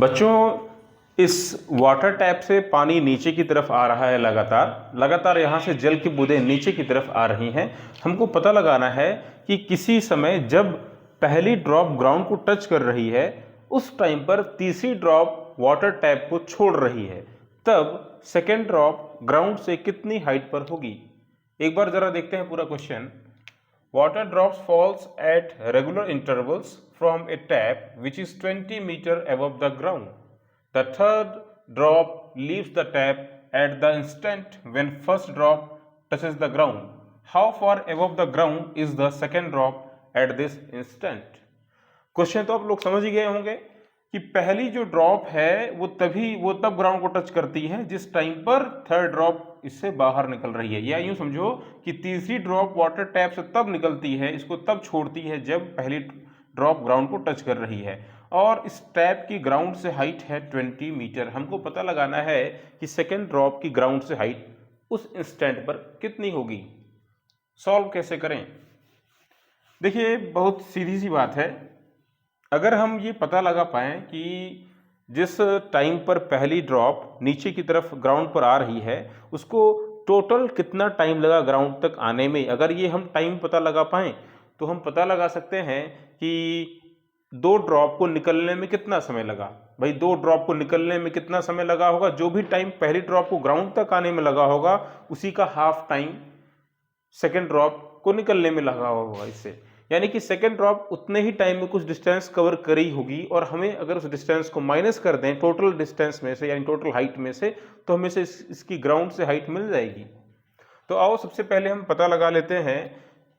बच्चों, इस water tap से पानी नीचे की तरफ आ रहा है। लगातार यहाँ से जल की बूंदें नीचे की तरफ आ रही हैं। हमको पता लगाना है कि किसी समय जब पहली ड्रॉप ग्राउंड को टच कर रही है, उस टाइम पर तीसरी ड्रॉप वाटर टैप को छोड़ रही है, तब सेकेंड ड्रॉप ग्राउंड से कितनी हाइट पर होगी। एक बार जरा देखते हैं पूरा question. Water drops falls at regular intervals from a tap which is 20 meter above the ground. The third drop leaves the tap at the instant when first drop touches the ground. How far above the ground is the second drop at this instant? Question तो आप लोग समझ ही गए होंगे कि पहली जो drop है वो तब ग्राउंड को टच करती है जिस टाइम पर थर्ड ड्रॉप इससे बाहर निकल रही है। या यूं समझो कि तीसरी ड्रॉप वाटर टैप से तब निकलती है, इसको तब छोड़ती है जब पहली ड्रॉप ग्राउंड को टच कर रही है। और इस टैप की ग्राउंड से हाइट है 20 मीटर। हमको पता लगाना है कि सेकेंड ड्रॉप की ग्राउंड से हाइट उस इंस्टेंट पर कितनी होगी। सॉल्व कैसे करें? देखिए, बहुत सीधी सी बात है। अगर हम ये पता लगा पाएँ कि जिस टाइम पर पहली ड्रॉप नीचे की तरफ ग्राउंड पर आ रही है, उसको टोटल कितना टाइम लगा ग्राउंड तक आने में, अगर ये हम टाइम पता लगा पाएँ तो हम पता लगा सकते हैं कि दो ड्रॉप को निकलने में कितना समय लगा। भाई, दो ड्रॉप को निकलने में कितना समय लगा होगा? जो भी टाइम पहली ड्रॉप को ग्राउंड तक आने में लगा होगा, उसी का हाफ टाइम सेकेंड ड्रॉप को निकलने में लगा होगा। इससे यानी कि सेकेंड ड्रॉप उतने ही टाइम में कुछ डिस्टेंस कवर करी होगी, और हमें अगर उस डिस्टेंस को माइनस कर दें टोटल डिस्टेंस में से, यानी टोटल हाइट में से, तो हमें से इसकी ग्राउंड से हाइट मिल जाएगी। तो आओ सबसे पहले हम पता लगा लेते हैं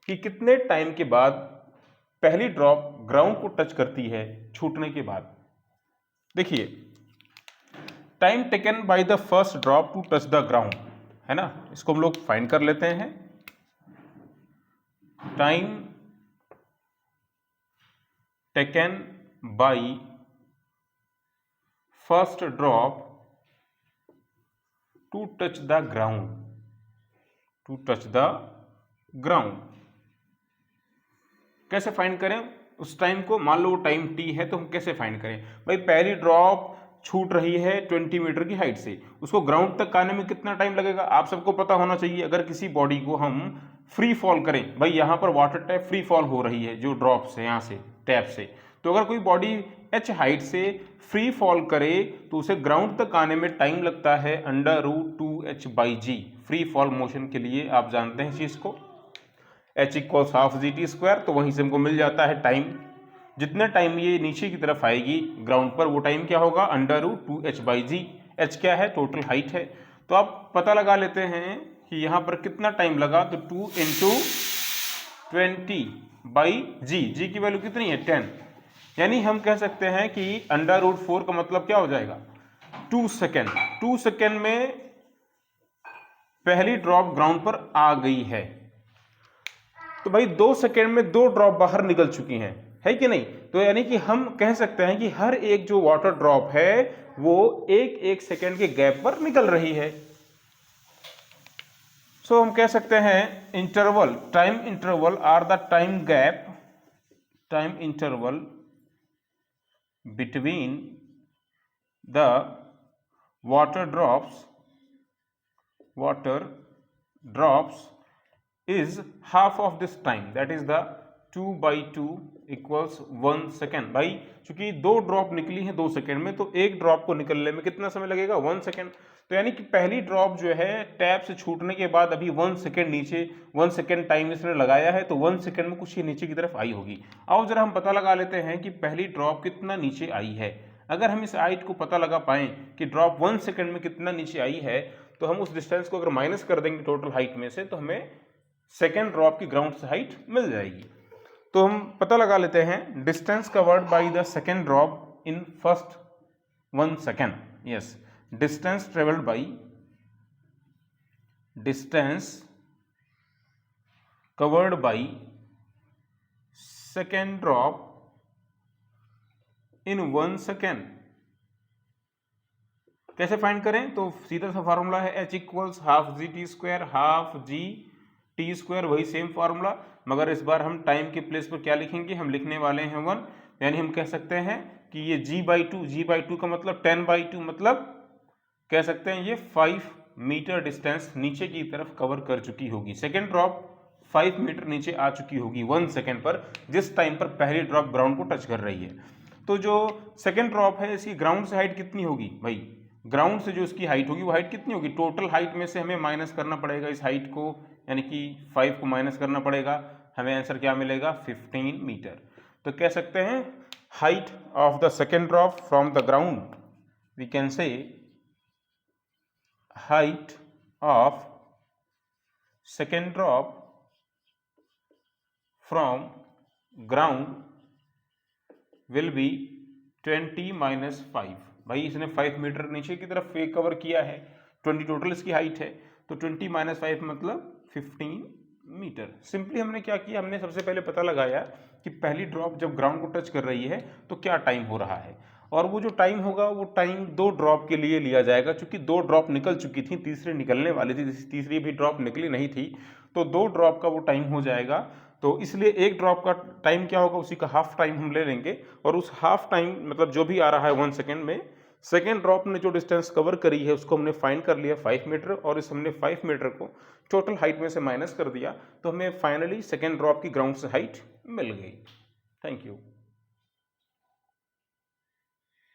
कि कितने टाइम के बाद पहली ड्रॉप ग्राउंड को टच करती है छूटने के बाद। देखिए, time taken by the first drop to touch the ground, है ना, इसको हम लोग फाइंड कर लेते हैं। Time taken by first drop to touch the ground, कैसे फाइंड करें उस टाइम को? मान लो वो टाइम t है, तो हम कैसे फाइंड करें? भाई, पहली ड्रॉप छूट रही है 20 मीटर की हाइट से, उसको ग्राउंड तक आने में कितना टाइम लगेगा आप सबको पता होना चाहिए। अगर किसी बॉडी को हम फ्री फॉल करें, भाई यहाँ पर वाटर टैप फ्री फॉल हो रही है जो ड्रॉप से, यहाँ से टैप से, तो अगर कोई बॉडी h हाइट से फ्री फॉल करे तो उसे ग्राउंड तक आने में टाइम लगता है √2h/g। फ्री फॉल मोशन के लिए आप जानते हैं चीज को, h = ½ gt², तो वहीं से हमको मिल जाता है टाइम। जितने टाइम ये नीचे की तरफ आएगी ग्राउंड पर, वो टाइम क्या होगा? √2h/g। h क्या है? टोटल हाइट है। तो आप पता लगा लेते हैं कि यहाँ पर कितना टाइम लगा, तो 2 × 20/g, g की वैल्यू कितनी है? 10। यानी हम कह सकते हैं कि √4 का मतलब क्या हो जाएगा? 2 सेकेंड। 2 सेकेंड में पहली ड्रॉप ग्राउंड पर आ गई है। तो भाई 2 सेकेंड में 2 ड्रॉप बाहर निकल चुकी हैं, है कि नहीं? तो यानी कि हम कह सकते हैं कि हर एक जो वाटर ड्रॉप है वो एक सेकेंड के गैप पर निकल रही है। सो हम कह सकते हैं interval, time interval or the time gap, time interval between the water drops is half of this time, that is the 2/2 = 1 second. भाई, चूंकि 2 ड्रॉप निकली हैं 2 सेकेंड में, तो एक ड्रॉप को निकलने में कितना समय लगेगा? 1 सेकेंड। तो यानी कि पहली ड्रॉप जो है टैप से छूटने के बाद अभी 1 सेकेंड नीचे, 1 सेकेंड टाइम इसने लगाया है, तो 1 सेकेंड में कुछ ही नीचे की तरफ आई होगी। आओ जरा हम पता लगा लेते हैं कि पहली ड्रॉप कितना नीचे आई है। अगर हम इस हाइट को पता लगा पाएं कि ड्रॉप 1 सेकेंड में कितना नीचे आई है, तो हम उस डिस्टेंस को अगर माइनस कर देंगे टोटल हाइट में से, तो हमें सेकेंड ड्रॉप की ग्राउंड से हाइट मिल जाएगी। तो हम पता लगा लेते हैं distance covered by the second drop in first 1 second. Yes, distance travelled by, distance covered by second drop in 1 second. कैसे फाइंड करें? तो सीधा सा फार्मूला है h = ½ gt², ½ g t², वही सेम फार्मूला, मगर इस बार हम टाइम के प्लेस पर क्या लिखेंगे? हम लिखने वाले हैं 1। यानी हम कह सकते हैं कि ये g/2 का मतलब 10/2 मतलब कह सकते हैं ये 5 मीटर डिस्टेंस नीचे की तरफ कवर कर चुकी होगी। सेकेंड ड्रॉप 5 मीटर नीचे आ चुकी होगी 1 सेकेंड पर, जिस टाइम पर पहली ड्रॉप ग्राउंड को टच कर रही है। तो जो सेकेंड ड्रॉप है इसकी ग्राउंड से हाइट कितनी होगी भाई, ग्राउंड से जो इसकी हाइट होगी वो हाइट कितनी होगी, टोटल हाइट में से हमें माइनस करना पड़ेगा इस हाइट को, यानी कि 5 को माइनस करना पड़ेगा, हमें आंसर क्या मिलेगा 15 मीटर। तो कह सकते हैं height of the second drop from the ground, we can say height of second drop from ground will be 20 minus 5। भाई इसने 5 मीटर नीचे की तरफ कवर किया है, 20 टोटल इसकी हाइट है, तो 20 माइनस 5 मतलब 15 मीटर। सिंपली हमने क्या किया, हमने सबसे पहले पता लगाया कि पहली ड्रॉप जब ग्राउंड को टच कर रही है तो क्या टाइम हो रहा है, और वो जो टाइम होगा वो टाइम 2 ड्रॉप के लिए लिया जाएगा, क्योंकि 2 ड्रॉप निकल चुकी थी, तीसरी निकलने वाली थी, तीसरी भी ड्रॉप निकली नहीं थी, तो 2 ड्रॉप का वो टाइम हो जाएगा। तो इसलिए एक ड्रॉप का टाइम क्या होगा, उसी का हाफ टाइम हम ले लेंगे, और उस हाफ टाइम मतलब जो भी आ रहा है 1 सेकेंड में, सेकेंड ड्रॉप ने जो डिस्टेंस कवर करी है उसको हमने फाइंड कर लिया 5 मीटर, और इस हमने 5 मीटर को टोटल हाइट में से माइनस कर दिया, तो हमें फाइनली सेकेंड ड्रॉप की ग्राउंड से हाइट मिल गई। Thank you.